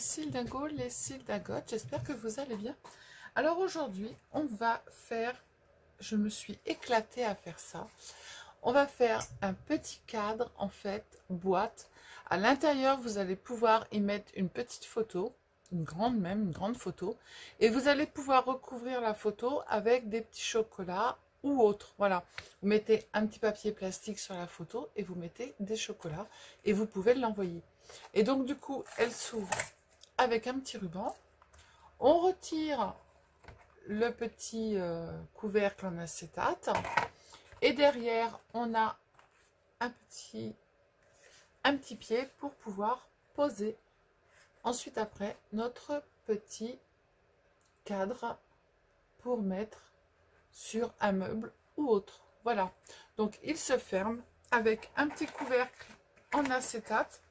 cils d'Ingo, les cils d'Agotte, j'espère que vous allez bien. Alors aujourd'hui, on va faire, je me suis éclatée à faire ça, on va faire un petit cadre, en fait, boîte. À l'intérieur, vous allez pouvoir y mettre une petite photo, une grande photo, et vous allez pouvoir recouvrir la photo avec des petits chocolats ou autres. Voilà, vous mettez un petit papier plastique sur la photo et vous mettez des chocolats et vous pouvez l'envoyer. Et donc du coup, elle s'ouvre avec un petit ruban. On retire le petit couvercle en acétate et derrière, on a un petit pied pour pouvoir poser ensuite après notre petit cadre pour mettre sur un meuble ou autre. Voilà, donc il se ferme avec un petit couvercle en acétate.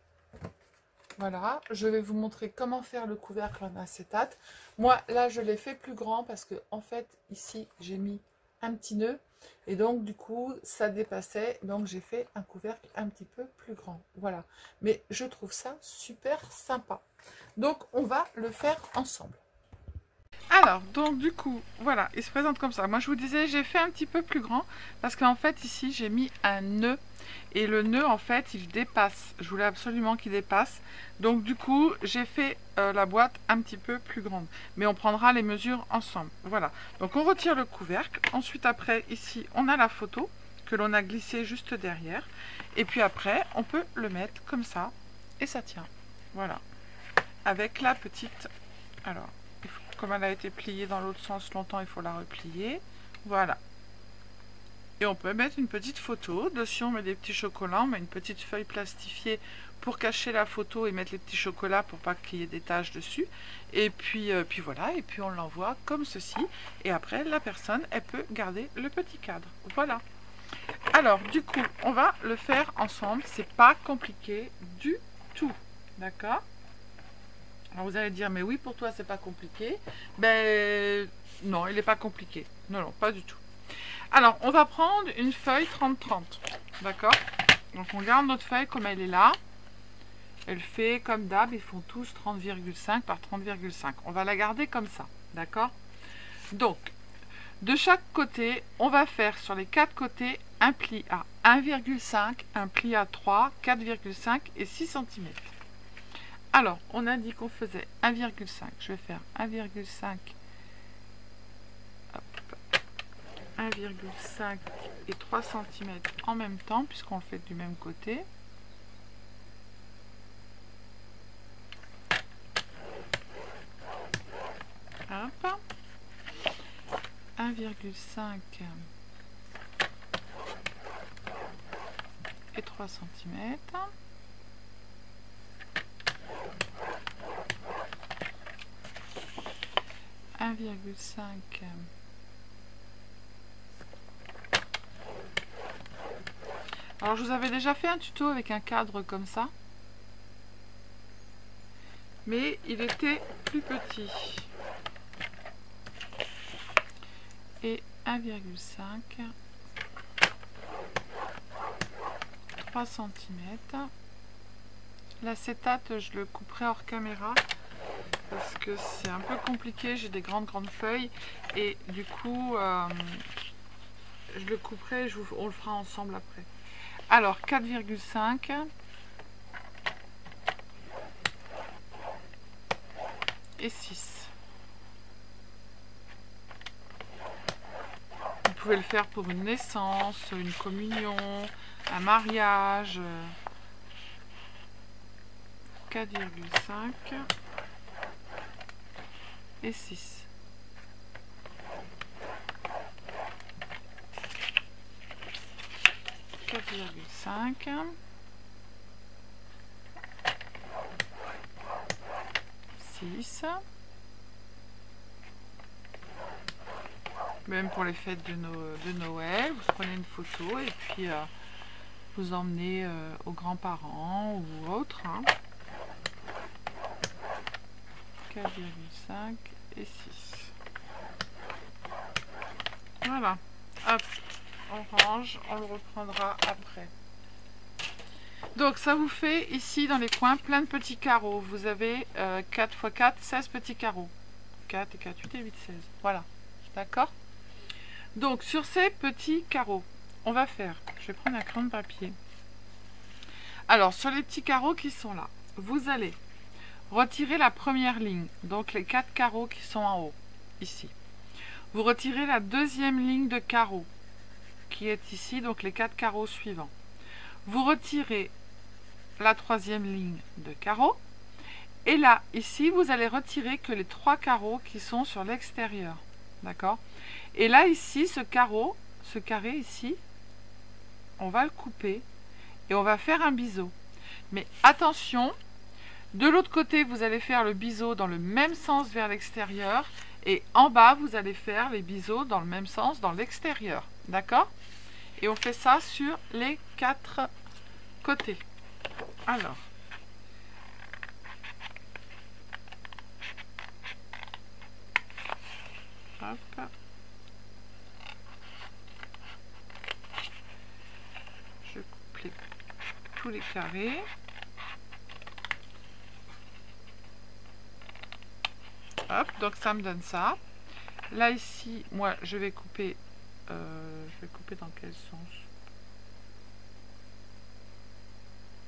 Voilà, je vais vous montrer comment faire le couvercle en acétate. Moi, là, je l'ai fait plus grand parce que, en fait, ici, j'ai mis un petit nœud. Et donc, du coup, ça dépassait. Donc, j'ai fait un couvercle un petit peu plus grand. Voilà. Mais je trouve ça super sympa. Donc, on va le faire ensemble. Alors, donc, du coup, voilà, il se présente comme ça. Moi, je vous disais, j'ai fait un petit peu plus grand parce qu'en fait, ici, j'ai mis un nœud. Et le nœud, en fait, il dépasse. Je voulais absolument qu'il dépasse. Donc, du coup, j'ai fait la boîte un petit peu plus grande. Mais on prendra les mesures ensemble. Voilà. Donc, on retire le couvercle. Ensuite, après, ici, on a la photo que l'on a glissée juste derrière. Et puis après, on peut le mettre comme ça. Et ça tient. Voilà. Avec la petite... Alors, comme elle a été pliée dans l'autre sens longtemps, il faut la replier. Voilà. Et on peut mettre une petite photo. Dessus, on met des petits chocolats. On met une petite feuille plastifiée pour cacher la photo et mettre les petits chocolats pour pas qu'il y ait des taches dessus. Et puis voilà. Et puis on l'envoie comme ceci. Et après, la personne, elle peut garder le petit cadre. Voilà. Alors, du coup, on va le faire ensemble. C'est pas compliqué du tout. D'accord ? Alors, vous allez dire, mais oui, pour toi, c'est pas compliqué. Ben, non, il n'est pas compliqué. Non, non, pas du tout. Alors, on va prendre une feuille 30-30, d'accord? Donc, on garde notre feuille comme elle est là. Elle fait comme d'hab, ils font tous 30,5 par 30,5. On va la garder comme ça, d'accord? Donc, de chaque côté, on va faire sur les 4 côtés un pli à 1,5, un pli à 3, 4,5 et 6 cm. Alors, on a dit qu'on faisait 1,5. Je vais faire 1,5. 1,5 et 3 cm en même temps puisqu'on le fait du même côté. Hop. 1,5 et 3 cm. Alors, je vous avais déjà fait un tuto avec un cadre comme ça, mais il était plus petit. Et 1,5, 3 cm. L'acétate, je le couperai hors caméra parce que c'est un peu compliqué. J'ai des grandes feuilles et du coup, je le couperai et on le fera ensemble après. Alors, 4,5 et 6. Vous pouvez le faire pour une naissance, une communion, un mariage. 4,5 et 6. Même pour les fêtes de Noël, vous prenez une photo et puis vous emmenez aux grands-parents ou autres. Hein. 4,5 et 6. Voilà. Hop. On range, on le reprendra après. Donc ça vous fait ici dans les coins plein de petits carreaux. Vous avez 4 x 4, 16 petits carreaux. 4 et 4, 8 et 8, 16. Voilà. D'accord? Donc sur ces petits carreaux, on va faire, je vais prendre un crayon de papier. Alors sur les petits carreaux qui sont là, vous allez retirer la première ligne, donc les 4 carreaux qui sont en haut, ici. Vous retirez la deuxième ligne de carreaux, qui est ici, donc les 4 carreaux suivants. Vous retirez la troisième ligne de carreaux. Et là, ici, vous allez retirer que les 3 carreaux qui sont sur l'extérieur. D'accord? Et là, ici, ce carré ici, on va le couper et on va faire un biseau. Mais attention, de l'autre côté, vous allez faire le biseau dans le même sens vers l'extérieur. Et en bas, vous allez faire les biseaux dans le même sens dans l'extérieur. D'accord? Et on fait ça sur les 4 côtés. Alors, hop. Je coupe tous les carrés. Hop, donc ça me donne ça. Là ici, moi je vais couper dans quel sens?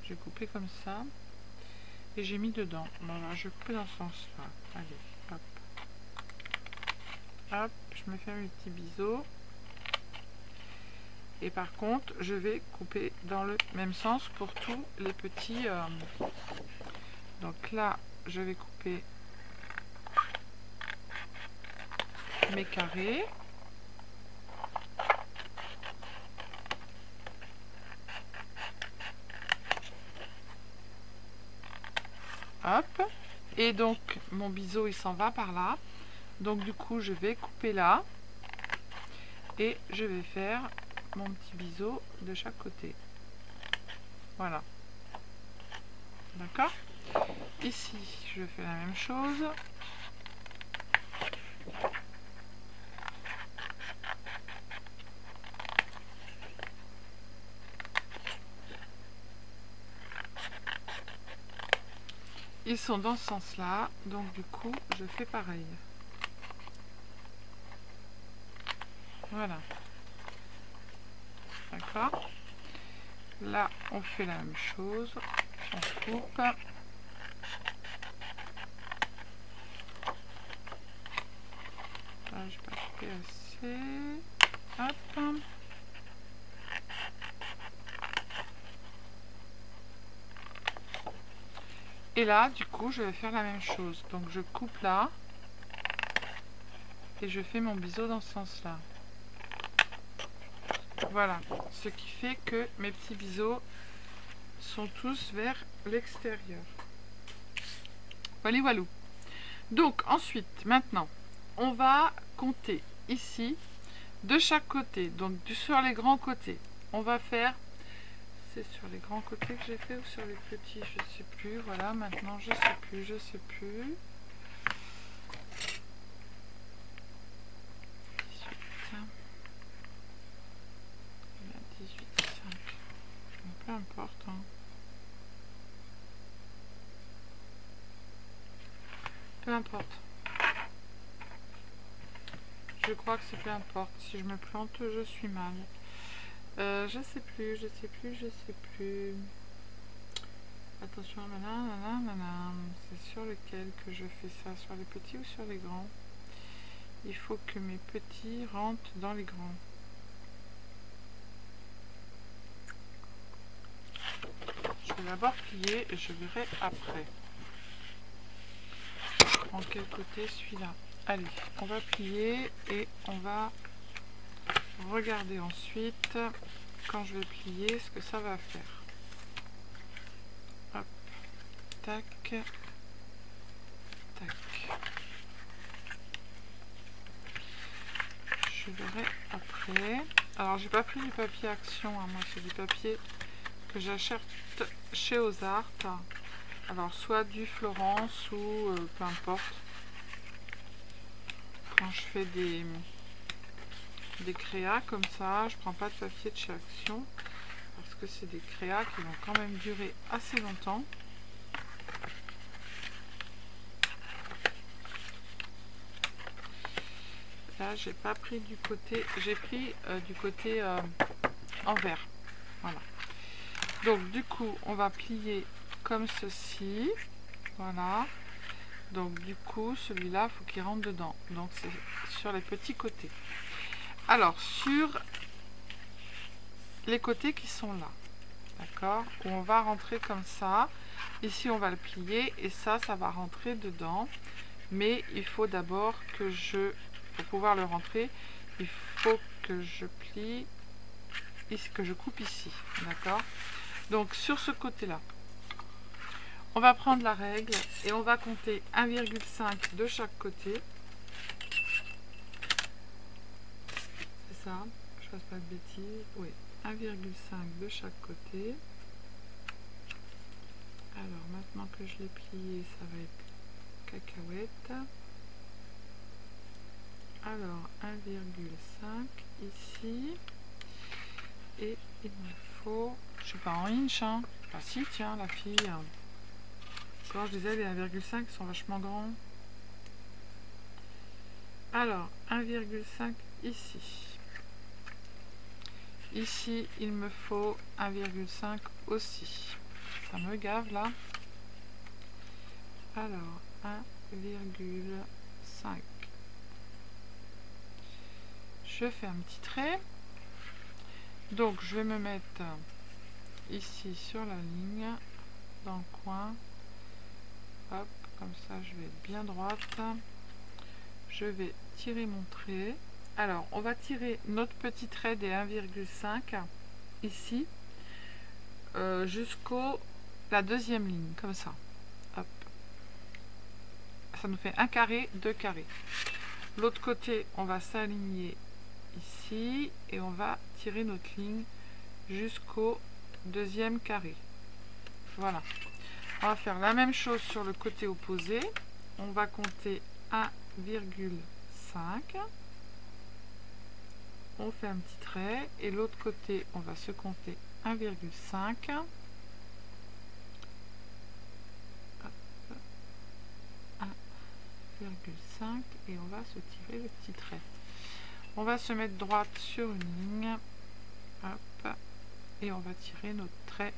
Je vais couper comme ça. Et j'ai mis dedans. Voilà, je vais couper dans ce sens-là. Allez, hop. Hop, je me fais mes petits biseaux. Et par contre, je vais couper dans le même sens pour tous les petits... Donc là, je vais couper mes carrés. Hop. Et donc, mon biseau, il s'en va par là. Donc, du coup, je vais couper là. Et je vais faire mon petit biseau de chaque côté. Voilà. D'accord? Ici, je fais la même chose. Ils sont dans ce sens-là, donc du coup, je fais pareil. Voilà. D'accord? Là, on fait la même chose. On coupe. Là, je vais pas couper assez. Hop. Et là, du coup, je vais faire la même chose. Donc, je coupe là. Et je fais mon biseau dans ce sens-là. Voilà. Ce qui fait que mes petits biseaux sont tous vers l'extérieur. Voilà, voilà. Donc, ensuite, maintenant, on va compter ici, de chaque côté. Donc, sur les grands côtés. On va faire... C'est sur les grands côtés que j'ai fait ou sur les petits, je sais plus. Voilà, maintenant je sais plus. 18, 5. Peu importe. Hein. Peu importe. Je crois que c'est peu importe. Si je me plante, je suis mal. Je sais plus. Attention, c'est sur lequel que je fais ça, sur les petits ou sur les grands? Il faut que mes petits rentrent dans les grands. Je vais d'abord plier et je verrai après. Je prends quel côté? Celui-là. Allez, on va plier et on va regarder ensuite, quand je vais plier, ce que ça va faire. Hop, tac, tac. Je verrai après. Alors, j'ai pas pris du papier Action, hein. Moi c'est du papier que j'achète chez Ozart. Alors, soit du Florence ou peu importe. Quand je fais des créas comme ça, je prends pas de papier de chez Action parce que c'est des créas qui vont quand même durer assez longtemps. Là, j'ai pas pris du côté, j'ai pris du côté envers. Voilà. Donc du coup, on va plier comme ceci. Voilà. Donc du coup, celui-là, il faut qu'il rentre dedans. Donc c'est sur les petits côtés. Alors, sur les côtés qui sont là, d'accord, où on va rentrer comme ça. Ici, on va le plier et ça va rentrer dedans. Mais il faut d'abord que pour pouvoir le rentrer, il faut que je plie, que je coupe ici, d'accord. Donc sur ce côté-là, on va prendre la règle et on va compter 1,5 de chaque côté. C'est ça, je fasse pas de bêtises. Oui, 1,5 de chaque côté. Alors maintenant que je l'ai plié, ça va être cacahuète. Alors 1,5 ici. Et il me faut, je sais pas en inch, hein. Ah si, tiens, la fille. Quand je disais les 1,5 sont vachement grands. Alors 1,5 ici. Ici, il me faut 1,5 aussi. Ça me gave là. Alors 1,5. Je fais un petit trait. Donc je vais me mettre ici sur la ligne, dans le coin. Hop, comme ça je vais être bien droite. Je vais tirer mon trait. Alors on va tirer notre petit trait des 1,5 ici jusqu'au la deuxième ligne, comme ça. Hop. Ça nous fait un carré, deux carrés. L'autre côté, on va s'aligner ici et on va tirer notre ligne jusqu'au deuxième carré. Voilà. On va faire la même chose sur le côté opposé. On va compter 1,5. On fait un petit trait et l'autre côté, on va se compter 1,5. 1,5 et on va se tirer le petit trait. On va se mettre droite sur une ligne. Hop, et on va tirer notre trait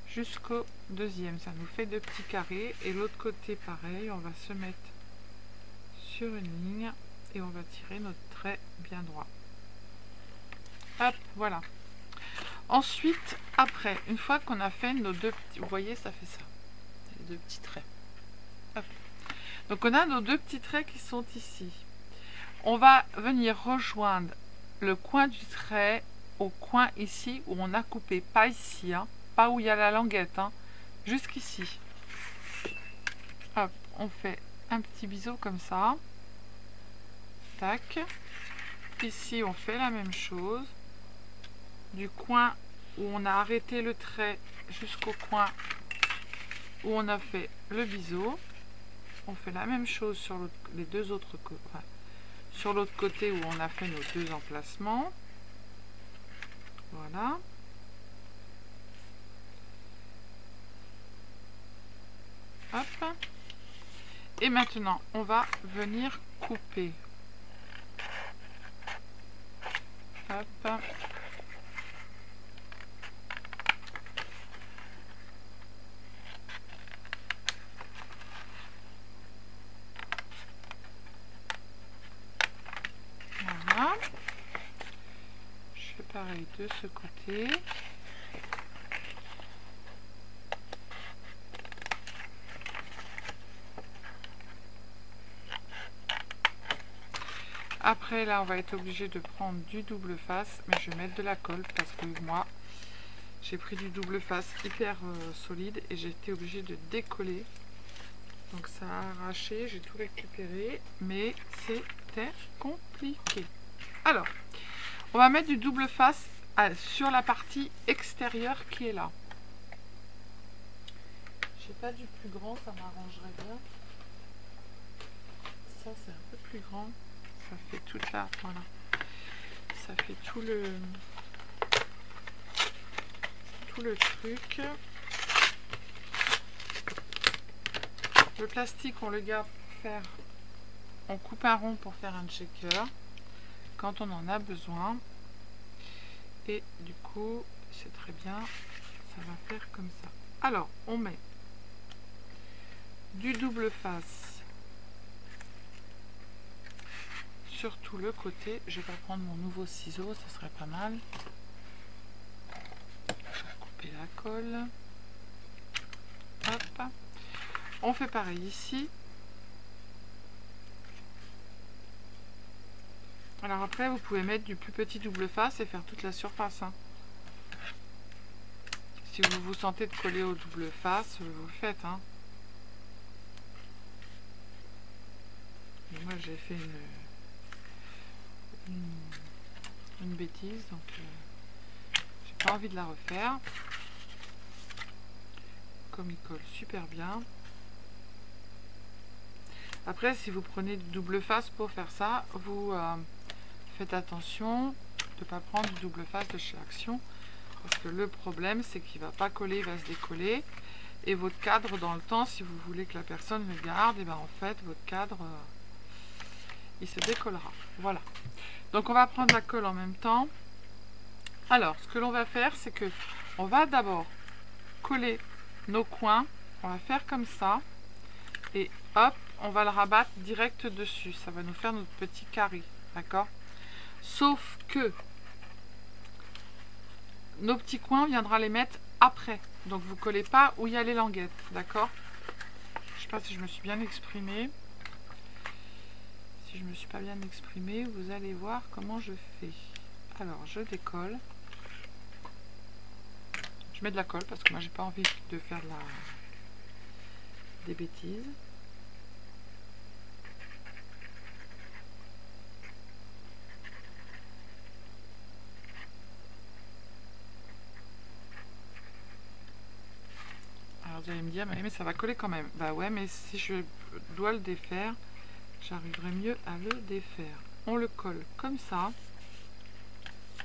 jusqu'au deuxième. Ça nous fait deux petits carrés. Et l'autre côté, pareil, on va se mettre sur une ligne et on va tirer notre trait bien droit. Hop, voilà. Ensuite, après, une fois qu'on a fait nos deux petits, vous voyez, ça fait ça, les deux petits traits. Hop. Donc on a nos deux petits traits qui sont ici. On va venir rejoindre le coin du trait au coin ici où on a coupé, pas ici, hein, pas où il y a la languette, hein, jusqu'ici. Hop, on fait un petit biseau comme ça. Tac. Ici, on fait la même chose. Du coin où on a arrêté le trait jusqu'au coin où on a fait le biseau. On fait la même chose sur les deux autres côtés. Enfin, sur l'autre côté où on a fait nos deux emplacements. Voilà. Hop. Et maintenant, on va venir couper. Hop. Voilà. Je fais pareil de ce côté. Après, là, on va être obligé de prendre du double face, mais je vais mettre de la colle parce que moi, j'ai pris du double face hyper solide et j'ai été obligée de décoller. Donc ça a arraché, j'ai tout récupéré, mais c'était compliqué. Alors, on va mettre du double face sur la partie extérieure qui est là. Je n'ai pas du plus grand, ça m'arrangerait bien. Ça, c'est un peu plus grand. Ça fait toute la, voilà. Ça fait tout le... tout le truc. Le plastique, on le garde pour faire... On coupe un rond pour faire un shaker quand on en a besoin. Et du coup, c'est très bien. Ça va faire comme ça. Alors, on met du double face sur tout le côté. Je vais prendre mon nouveau ciseau, ce serait pas mal. Couper la colle. Hop. On fait pareil ici. Alors après, vous pouvez mettre du plus petit double face et faire toute la surface. Hein. Si vous vous sentez de coller au double face, vous le faites. Hein. Et moi, j'ai fait une bêtise, donc j'ai pas envie de la refaire. Comme il colle super bien. Après, si vous prenez du double face pour faire ça, vous faites attention de ne pas prendre du double face de chez Action. Parce que le problème, c'est qu'il ne va pas coller, il va se décoller. Et votre cadre, dans le temps, si vous voulez que la personne le garde, et ben en fait, votre cadre, il se décollera. Voilà. Donc, on va prendre la colle en même temps. Alors, ce que l'on va faire, c'est que on va d'abord coller nos coins. On va faire comme ça. Et hop, on va le rabattre direct dessus. Ça va nous faire notre petit carré. D'accord? Sauf que nos petits coins, on viendra les mettre après. Donc, vous ne collez pas où il y a les languettes. D'accord? Je ne sais pas si je me suis bien exprimée. Si je ne me suis pas bien exprimée, vous allez voir comment je fais. Alors, je décolle. Je mets de la colle parce que moi, j'ai pas envie de faire des bêtises. Alors vous allez me dire, mais ça va coller quand même. Bah ouais, mais si je dois le défaire, j'arriverai mieux à le défaire. On le colle comme ça.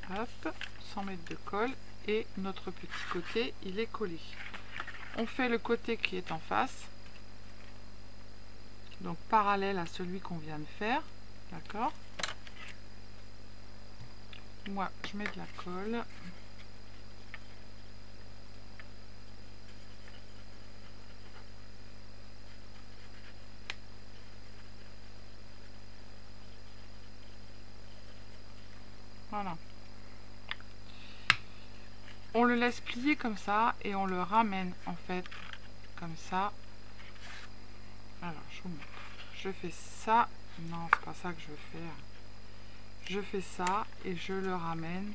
Hop, 100 mètres de colle. Et notre petit côté, il est collé. On fait le côté qui est en face. Donc parallèle à celui qu'on vient de faire. D'accord? Moi, je mets de la colle. Voilà. On le laisse plier comme ça et on le ramène en fait comme ça. Alors, je vous montre. Je fais ça. Non, c'est pas ça que je veux faire. Je fais ça et je le ramène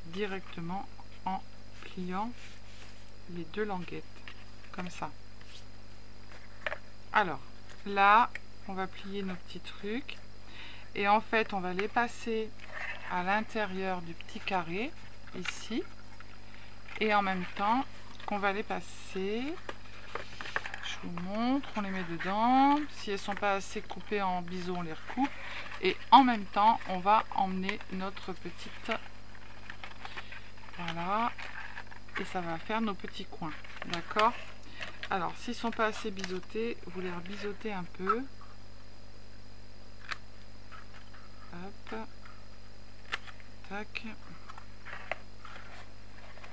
directement en pliant les deux languettes. Comme ça. Alors, là, on va plier nos petits trucs. Et en fait, on va les passer à l'intérieur du petit carré, ici. Et en même temps qu'on va les passer, je vous montre, on les met dedans. Si elles ne sont pas assez coupées en biseau, on les recoupe. Et en même temps, on va emmener notre petite... Voilà. Et ça va faire nos petits coins. D'accord? Alors, s'ils ne sont pas assez biseautés, vous les rebiseautez un peu. Hop. Tac.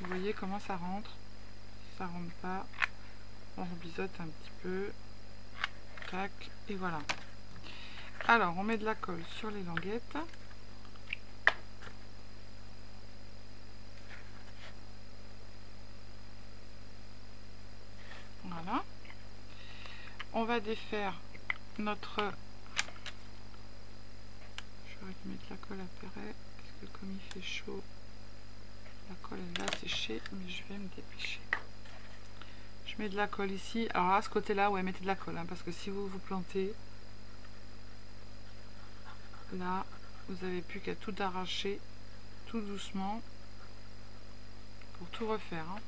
Vous voyez comment ça rentre? Ça rentre pas. On rebiseaute un petit peu. Tac. Et voilà. Alors, on met de la colle sur les languettes. Voilà. On va défaire notre... J'aurais dû mettre la colle après. Parce que comme il fait chaud, la colle elle va sécher. Mais je vais me dépêcher. Je mets de la colle ici. Alors à ce côté-là, ouais, mettez de la colle. Hein, parce que si vous vous plantez, là, vous n'avez plus qu'à tout arracher, tout doucement, pour tout refaire. Hein.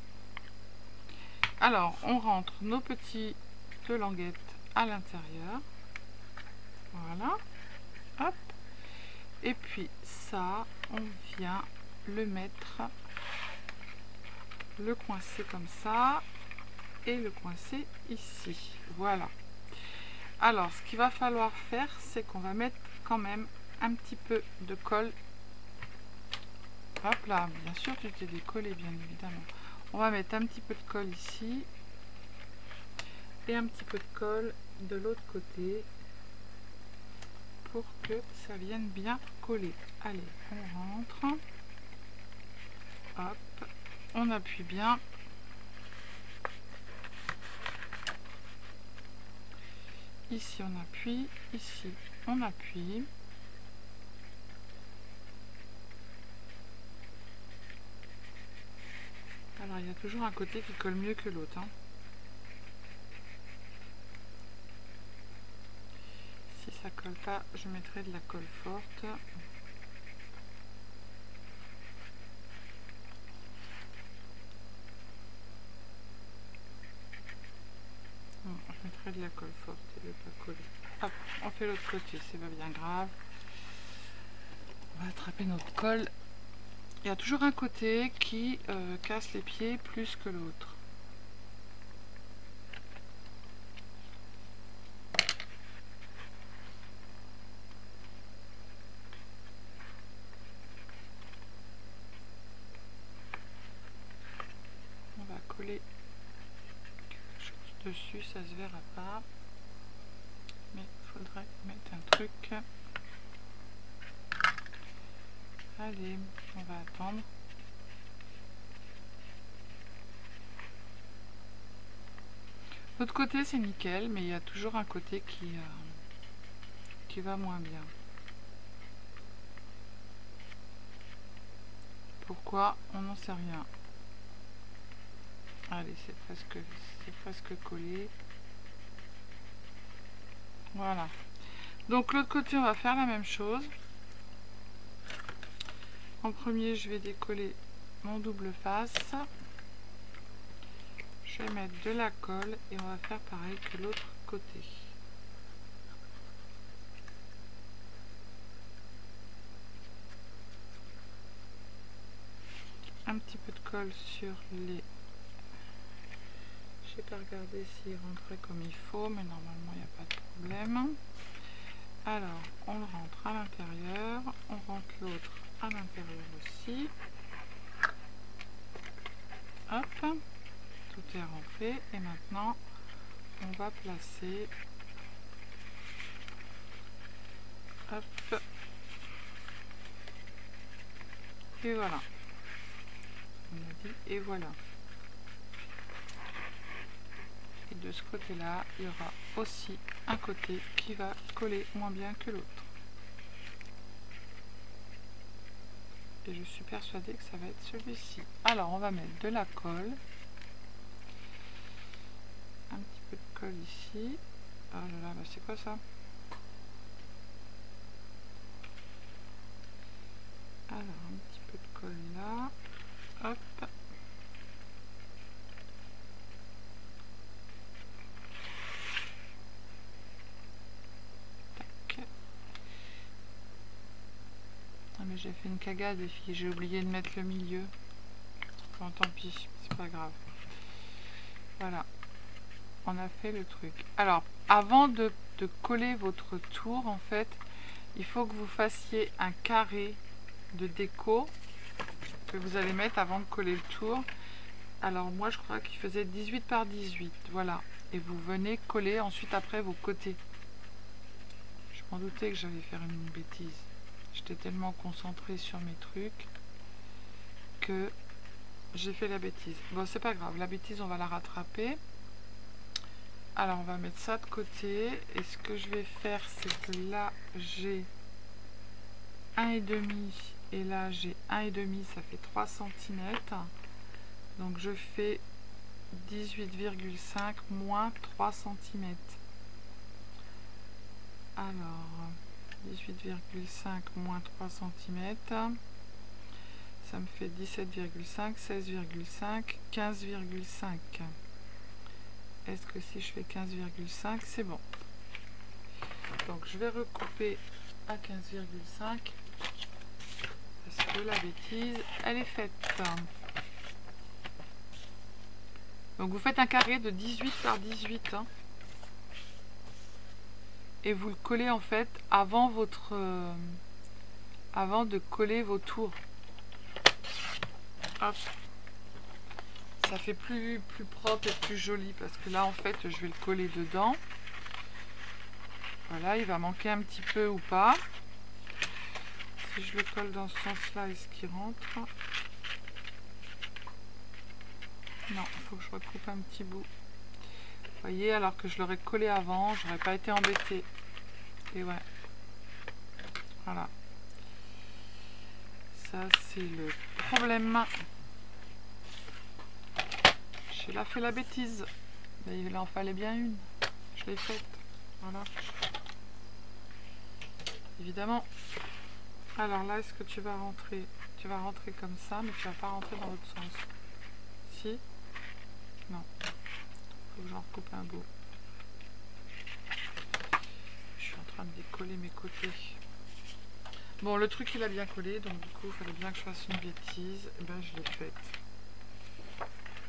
Alors, on rentre nos petites languettes à l'intérieur. Voilà. Hop. Et puis ça, on vient le mettre le coincer comme ça et le coincer ici. Voilà. Alors, ce qu'il va falloir faire, c'est qu'on va mettre quand même un petit peu de colle. Hop là, bien sûr, tu t'es décollé, bien évidemment. On va mettre un petit peu de colle ici et un petit peu de colle de l'autre côté pour que ça vienne bien coller. Allez, on rentre. Hop, on appuie bien. Ici, on appuie. Ici, on appuie. Alors, il y a toujours un côté qui colle mieux que l'autre. Hein. Si ça colle pas, je mettrai de la colle forte. Bon, je mettrai de la colle forte et ne pas coller. Hop, on fait l'autre côté, c'est pas bien grave. On va attraper notre colle. Il y a toujours un côté qui casse les pieds plus que l'autre. On va coller quelque chose dessus, ça se verra pas. Mais il faudrait mettre un truc. Allez, on va attendre. L'autre côté c'est nickel, mais il y a toujours un côté qui va moins bien. Pourquoi? On n'en sait rien. Allez, c'est presque collé. Voilà. Donc l'autre côté, on va faire la même chose. En premier, je vais décoller mon double face. Je vais mettre de la colle et on va faire pareil que l'autre côté. Un petit peu de colle sur les... Je n'ai pas regardé s'il rentrait comme il faut, mais normalement il n'y a pas de problème. Alors, on le rentre à l'intérieur, on rentre l'autre à l'intérieur aussi. Hop, tout est rentré et maintenant on va placer, hop, et voilà. On a dit et voilà. Et de ce côté-là, il y aura aussi un côté qui va coller moins bien que l'autre. Et je suis persuadée que ça va être celui-ci. Alors, on va mettre de la colle. Un petit peu de colle ici. Oh là là, bah c'est quoi ça? Alors, un petit peu de colle là. Hop. Tac. Ah mais j'ai fait une cagade les filles, j'ai oublié de mettre le milieu. Bon, tant pis, c'est pas grave. Voilà. On a fait le truc. Alors, avant de coller votre tour, en fait, il faut que vous fassiez un carré de déco que vous allez mettre avant de coller le tour. Alors, moi, je crois qu'il faisait 18 par 18. Voilà. Et vous venez coller ensuite après vos côtés. Je m'en doutais que j'allais faire une bêtise. J'étais tellement concentrée sur mes trucs que j'ai fait la bêtise. Bon, c'est pas grave. La bêtise, on va la rattraper. Alors on va mettre ça de côté et ce que je vais faire c'est que là j'ai 1,5 et là j'ai 1,5, ça fait 3 cm. Donc je fais 18,5 moins 3 cm. Alors 18,5 moins 3 cm, ça me fait 17,5, 16,5, 15,5. Est-ce que si je fais 15,5 c'est bon? Donc je vais recouper à 15,5 parce que la bêtise elle est faite. Donc vous faites un carré de 18 par 18 hein, et vous le collez en fait avant votre avant de coller vos tours. Hop. Ça fait plus propre et plus joli parce que là en fait je vais le coller dedans. Voilà, il va manquer un petit peu ou pas. Si je le colle dans ce sens là, est-ce qu'il rentre? Non, il faut que je recoupe un petit bout. Vous voyez, alors que je l'aurais collé avant, j'aurais pas été embêtée. Et ouais. Voilà. Ça, c'est le problème. J'ai là fait la bêtise. Mais il en fallait bien une. Je l'ai faite. Voilà. Évidemment. Alors là, est-ce que tu vas rentrer? Tu vas rentrer comme ça, mais tu vas pas rentrer dans l'autre sens. Si? Non. Faut que j'en recoupe un bout. Je suis en train de décoller mes côtés. Bon, le truc il a bien collé, donc du coup il fallait bien que je fasse une bêtise. Et ben je l'ai faite.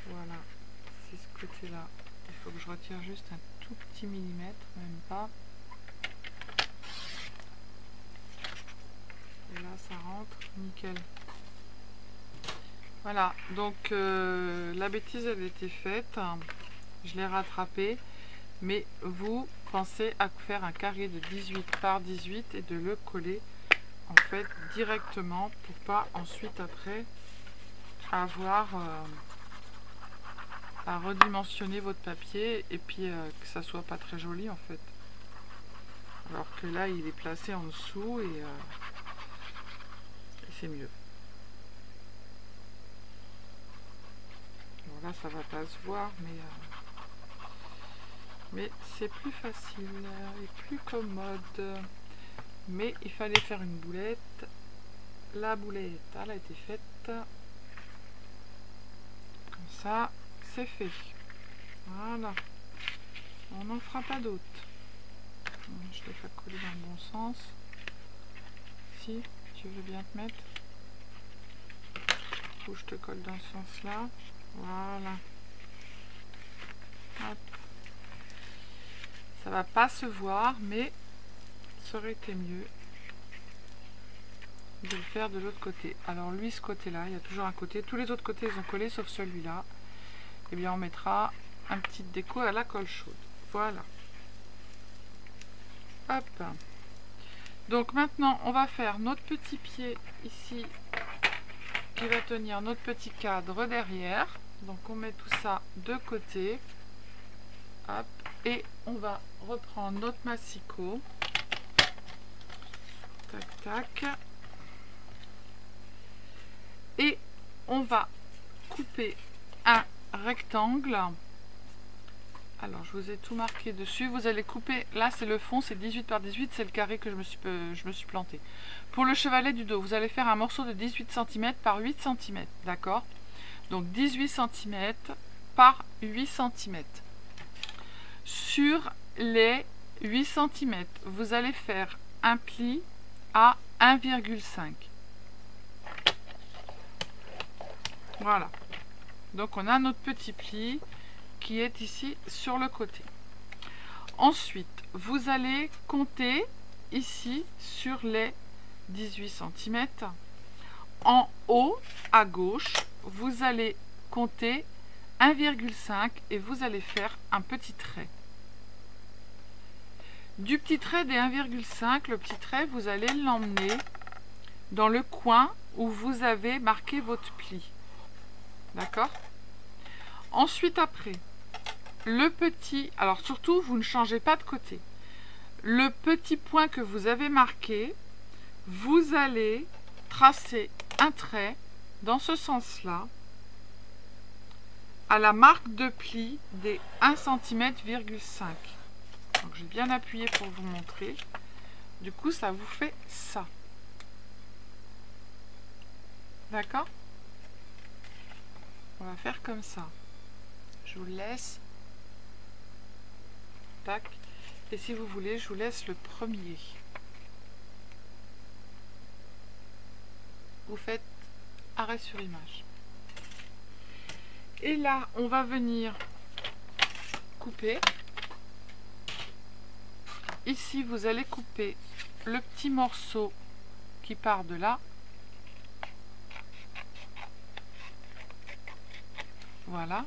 Voilà, c'est ce côté là. Il faut que je retire juste un tout petit millimètre, même pas. Et là ça rentre, nickel. Voilà, donc la bêtise elle était faite. Je l'ai rattrapée. Mais vous pensez à faire un carré de 18 par 18 et de le coller en fait directement pour pas ensuite après avoir à redimensionner votre papier et puis que ça soit pas très joli en fait, alors que là il est placé en dessous et c'est mieux. Bon, là ça va pas se voir mais c'est plus facile et plus commode. Mais il fallait faire une boulette. La boulette, elle a été faite. Comme ça, c'est fait. Voilà. On n'en fera pas d'autres. Je l'ai fait coller dans le bon sens. Si tu veux bien te mettre. Ou je te colle dans ce sens-là. Voilà. Hop. Ça va pas se voir, mais ça aurait été mieux de le faire de l'autre côté. Alors lui, ce côté-là, il y a toujours un côté. Tous les autres côtés, ils ont collé, sauf celui-là. Et bien, on mettra un petit déco à la colle chaude. Voilà. Hop. Donc maintenant, on va faire notre petit pied ici qui va tenir notre petit cadre derrière. Donc on met tout ça de côté. Hop. Et on va reprendre notre massicot. Tac, tac. Et on va couper un rectangle. Alors je vous ai tout marqué dessus. Vous allez couper, là c'est le fond, c'est 18 par 18, c'est le carré que je me suis planté. Pour le chevalet du dos, vous allez faire un morceau de 18 cm par 8 cm, d'accord? Donc 18 cm par 8 cm. Sur les 8 cm, vous allez faire un pli à 1,5. Voilà. Donc on a notre petit pli qui est ici sur le côté. Ensuite, vous allez compter ici sur les 18 cm. En haut à gauche, vous allez compter 1,5 et vous allez faire un petit trait. Du petit trait des 1,5, le petit trait, vous allez l'emmener dans le coin où vous avez marqué votre pli. D'accord? Ensuite, après, le petit, alors surtout, vous ne changez pas de côté. Le petit point que vous avez marqué, vous allez tracer un trait dans ce sens-là, à la marque de pli des 1,5 cm. Donc, j'ai bien appuyé pour vous montrer. Du coup, ça vous fait ça. D'accord? On va faire comme ça. Je vous laisse. Tac. Et si vous voulez, je vous laisse le premier. Vous faites arrêt sur image. Et là, on va venir couper. Ici, vous allez couper le petit morceau qui part de là. Voilà.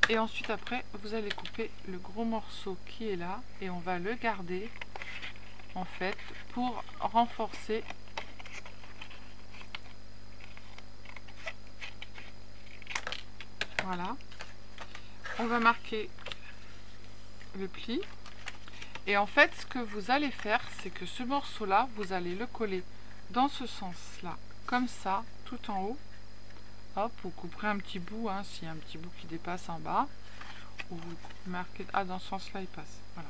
Et ensuite, après, vous allez couper le gros morceau qui est là. Et on va le garder, en fait, pour renforcer. Voilà. On va marquer le pli. Et en fait, ce que vous allez faire, c'est que ce morceau-là, vous allez le coller dans ce sens-là, comme ça, tout en haut. Hop, vous couperez un petit bout, hein, s'il y a un petit bout qui dépasse en bas. Ou vous marquez... Ah, dans ce sens-là, il passe. Voilà.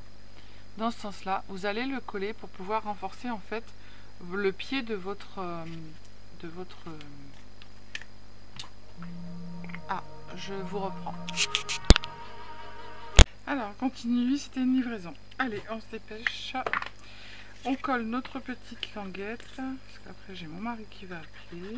Dans ce sens-là, vous allez le coller pour pouvoir renforcer, en fait, le pied de votre... Ah, je vous reprends. Alors, continue, c'était une livraison. Allez, on se dépêche. On colle notre petite languette, parce qu'après j'ai mon mari qui va appeler.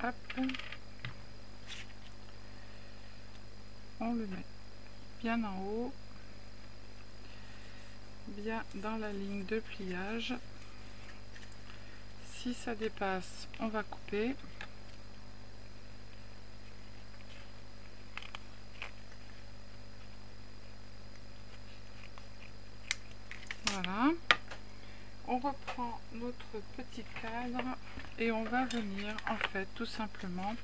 Hop. On le met bien en haut, bien dans la ligne de pliage. Si ça dépasse, on va couper. Voilà. On reprend notre petit cadre et on va venir en fait tout simplement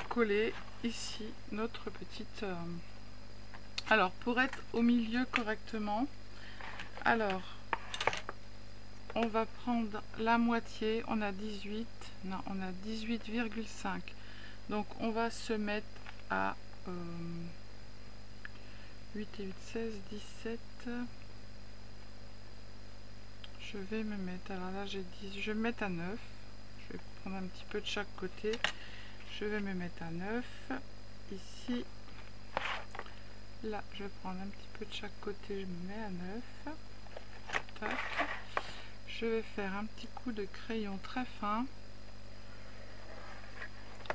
coller ici notre petite... Alors pour être au milieu correctement, alors on va prendre la moitié, on a 18, non on a 18,5, donc on va se mettre à 8 et 8, 16, 17, je vais me mettre, alors là j'ai 10, je vais me mettre à 9, je vais prendre un petit peu de chaque côté, je vais me mettre à 9, ici, là je vais prendre un petit peu de chaque côté, je me mets à 9, tac. Je vais faire un petit coup de crayon très fin.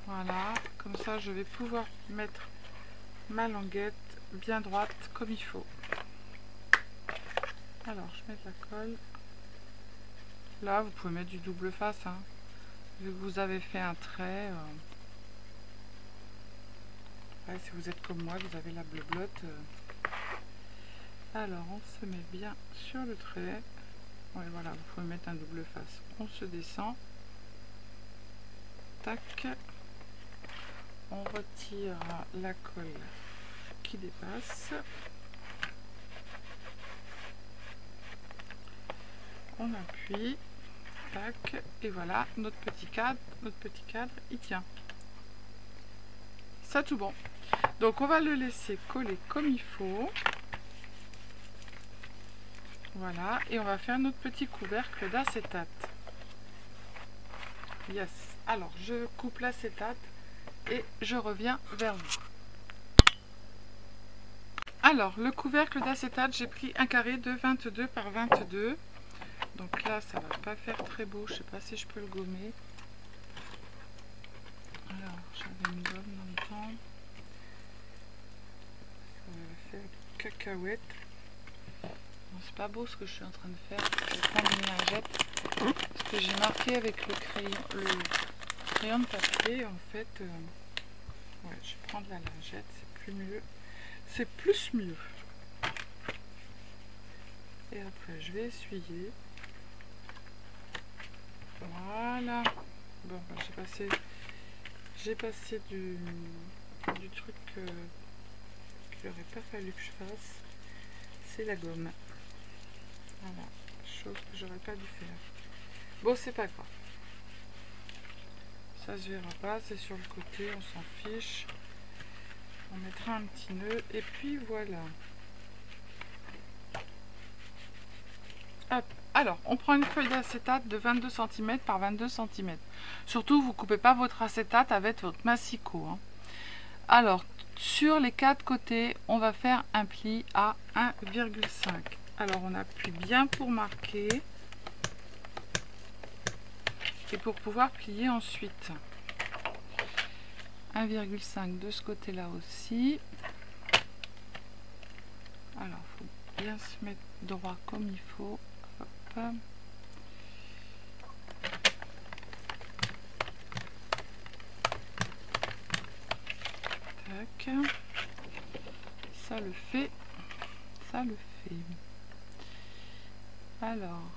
Voilà, comme ça je vais pouvoir mettre ma languette bien droite comme il faut. Alors je mets de la colle. Là vous pouvez mettre du double face, hein. Vu que vous avez fait un trait. Ouais, si vous êtes comme moi, vous avez la bleu-blotte. Alors on se met bien sur le trait. Ouais, voilà, vous pouvez mettre un double face. On se descend. Tac. On retire la colle qui dépasse. On appuie. Tac. Et voilà, notre petit cadre, il tient. Ça tout bon. Donc on va le laisser coller comme il faut. Voilà, et on va faire notre petit couvercle d'acétate. Yes. Alors, je coupe l'acétate et je reviens vers vous. Alors, le couvercle d'acétate, j'ai pris un carré de 22 par 22. Donc là, ça va pas faire très beau. Je sais pas si je peux le gommer. Alors, j'avais une gomme dans le temps. Ça va faire des cacahuètes. C'est pas beau ce que je suis en train de faire. Je vais prendre une lingette parce que j'ai marqué avec le crayon de papier. En fait, ouais, je vais prendre la lingette, c'est plus mieux. C'est plus mieux. Et après, je vais essuyer. Voilà. Bon, ben, j'ai passé du truc qu'il n'aurait pas fallu que je fasse. C'est la gomme. Voilà, chose que j'aurais pas dû faire. Bon, c'est pas grave. Ça se verra pas, c'est sur le côté, on s'en fiche. On mettra un petit nœud et puis voilà. Hop. Alors, on prend une feuille d'acétate de 22 cm par 22 cm. Surtout, vous ne coupez pas votre acétate avec votre massicot, hein. Alors, sur les 4 côtés, on va faire un pli à 1,5. Alors on appuie bien pour marquer et pour pouvoir plier ensuite. 1,5 de ce côté là aussi. Alors il faut bien se mettre droit comme il faut. Hop. Tac. Ça le fait. Ça le fait. Alors.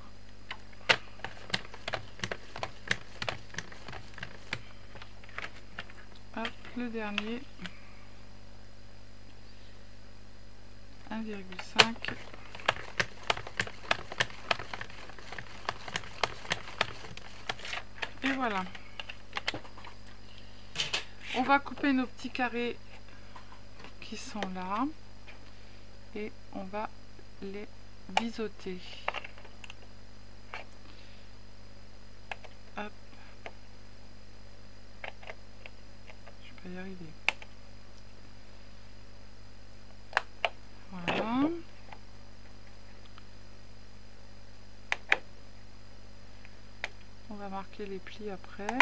Hop, le dernier. 1,5. Et voilà. On va couper nos petits carrés qui sont là et on va les biseauter. Hop. Je vais y arriver. Voilà. On va marquer les plis après.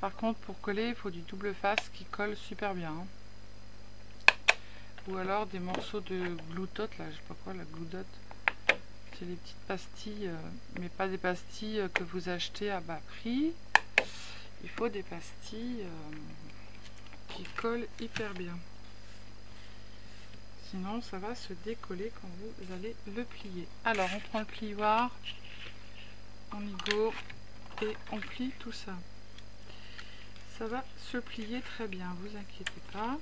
Par contre, pour coller, il faut du double face qui colle super bien. Hein. Ou alors des morceaux de gloutote, là, je sais pas quoi, la gloutote. C'est les petites pastilles, mais pas des pastilles que vous achetez à bas prix. Il faut des pastilles qui collent hyper bien. Sinon, ça va se décoller quand vous allez le plier. Alors, on prend le plioir, on y go et on plie tout ça. Ça va se plier très bien, vous inquiétez pas.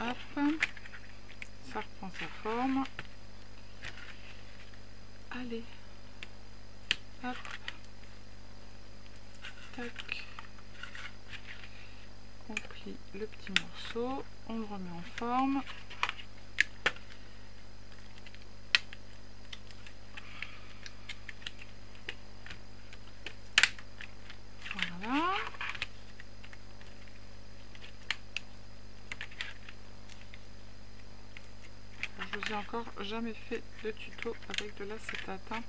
Hop, ça reprend sa forme. Allez, hop, tac. On plie le petit morceau, on le remet en forme. Voilà. Je vous ai encore jamais fait de tuto avec de l'acétate. Hein.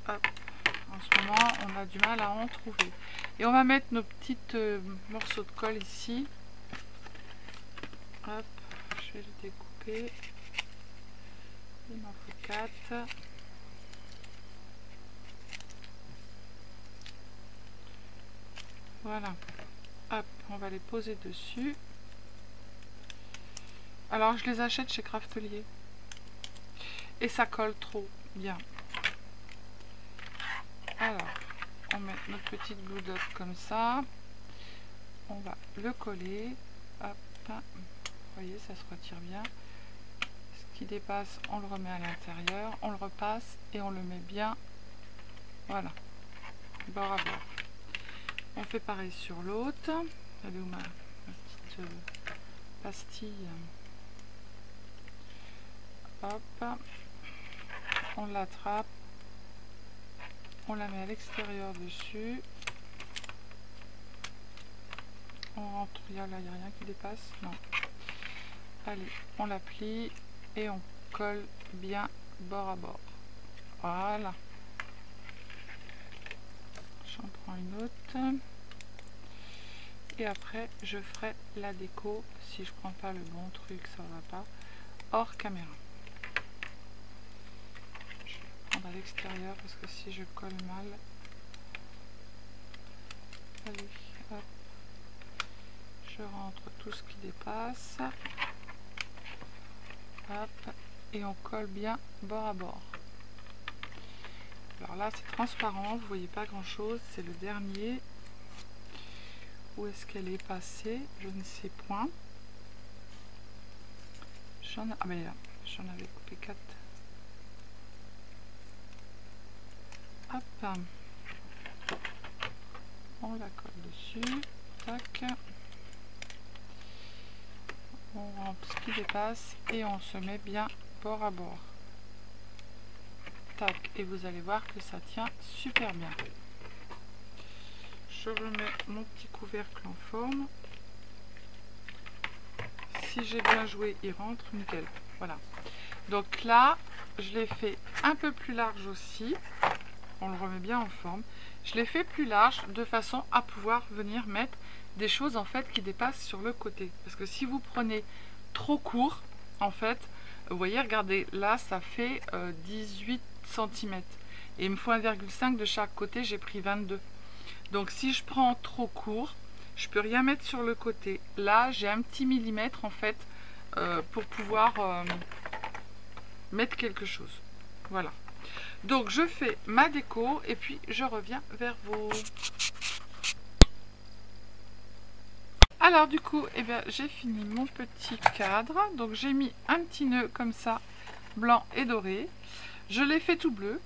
Hop. En ce moment, on a du mal à en trouver. Et on va mettre nos petites morceaux de colle ici. Hop, je vais le découper. Il m'en faut 4. Voilà. Hop, on va les poser dessus. Alors, je les achète chez Craftelier. Et ça colle trop bien. Alors, on met notre petite gloudotte comme ça. On va le coller. Hop. Vous voyez, ça se retire bien. Ce qui dépasse, on le remet à l'intérieur. On le repasse et on le met bien. Voilà. Bord à bord. On fait pareil sur l'autre. Elle est où ma petite pastille? Hop. On l'attrape. On la met à l'extérieur dessus. On rentre, il y a rien qui dépasse, non. Allez, on la plie et on colle bien bord à bord. Voilà. J'en prends une autre. Et après, je ferai la déco. Si je prends pas le bon truc, ça va pas. Hors caméra. Je vais prendre à l'extérieur parce que si je colle mal. Allez, hop. Je rentre tout ce qui dépasse. Hop. Et on colle bien bord à bord. Alors là, c'est transparent. Vous voyez pas grand chose. C'est le dernier. Où est-ce qu'elle est passée? Je ne sais point. Ah ben là, j'en avais coupé 4. Hop. On la colle dessus. Tac. On rentre ce qui dépasse et on se met bien bord à bord. Tac, et vous allez voir que ça tient super bien. Je remets mon petit couvercle en forme. Si j'ai bien joué, il rentre, nickel. Voilà. Donc là, je l'ai fait un peu plus large aussi. On le remet bien en forme. Je l'ai fait plus large de façon à pouvoir venir mettre des choses en fait qui dépassent sur le côté. Parce que si vous prenez trop court, en fait, vous voyez, regardez, là ça fait 18 cm. Et il me faut 1,5 de chaque côté, j'ai pris 22. Donc si je prends trop court, je peux rien mettre sur le côté. Là, j'ai un petit millimètre en fait pour pouvoir mettre quelque chose. Voilà. Donc je fais ma déco et puis je reviens vers vous. Alors du coup, eh bien, j'ai fini mon petit cadre. Donc j'ai mis un petit nœud comme ça, blanc et doré. Je l'ai fait tout bleu.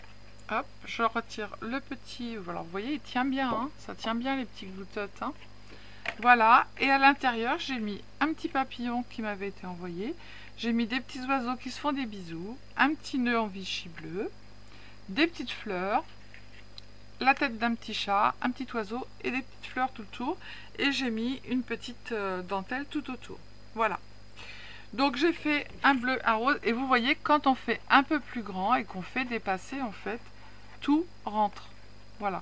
Hop, je retire le petit. Alors vous voyez, il tient bien, hein, ça tient bien les petits gloutottes. Hein. Voilà, et à l'intérieur, j'ai mis un petit papillon qui m'avait été envoyé. J'ai mis des petits oiseaux qui se font des bisous, un petit nœud en Vichy bleu, des petites fleurs, la tête d'un petit chat, un petit oiseau et des petites fleurs tout autour. Et j'ai mis une petite dentelle tout autour. Voilà. Donc j'ai fait un bleu, un rose. Et vous voyez, quand on fait un peu plus grand et qu'on fait dépasser, en fait, tout rentre. Voilà.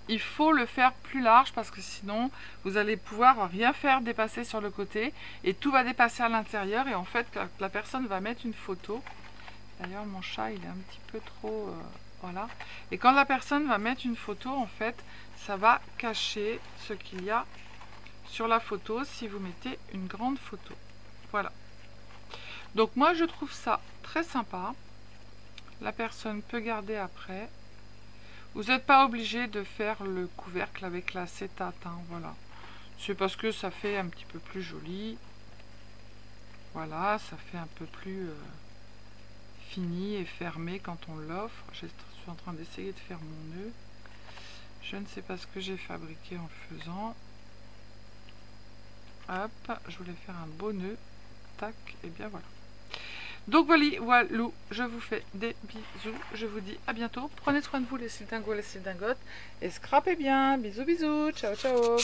Il faut le faire plus large parce que sinon, vous allez pouvoir rien faire dépasser sur le côté. Et tout va dépasser à l'intérieur. Et en fait, la personne va mettre une photo. D'ailleurs, mon chat, il est un petit peu trop... voilà. Et quand la personne va mettre une photo, en fait, ça va cacher ce qu'il y a sur la photo si vous mettez une grande photo. Voilà. Donc moi, je trouve ça très sympa. La personne peut garder après. Vous n'êtes pas obligé de faire le couvercle avec l'acétate. Hein, voilà. C'est parce que ça fait un petit peu plus joli. Voilà, ça fait un peu plus... fini et fermé quand on l'offre. Je suis en train d'essayer de faire mon nœud. Je ne sais pas ce que j'ai fabriqué en faisant. Hop, je voulais faire un beau nœud. Tac, et bien voilà. Donc voilà, je vous fais des bisous. Je vous dis à bientôt. Prenez soin de vous les cildingos, les cildingotes. Et scrapez bien. Bisous, bisous. Ciao, ciao.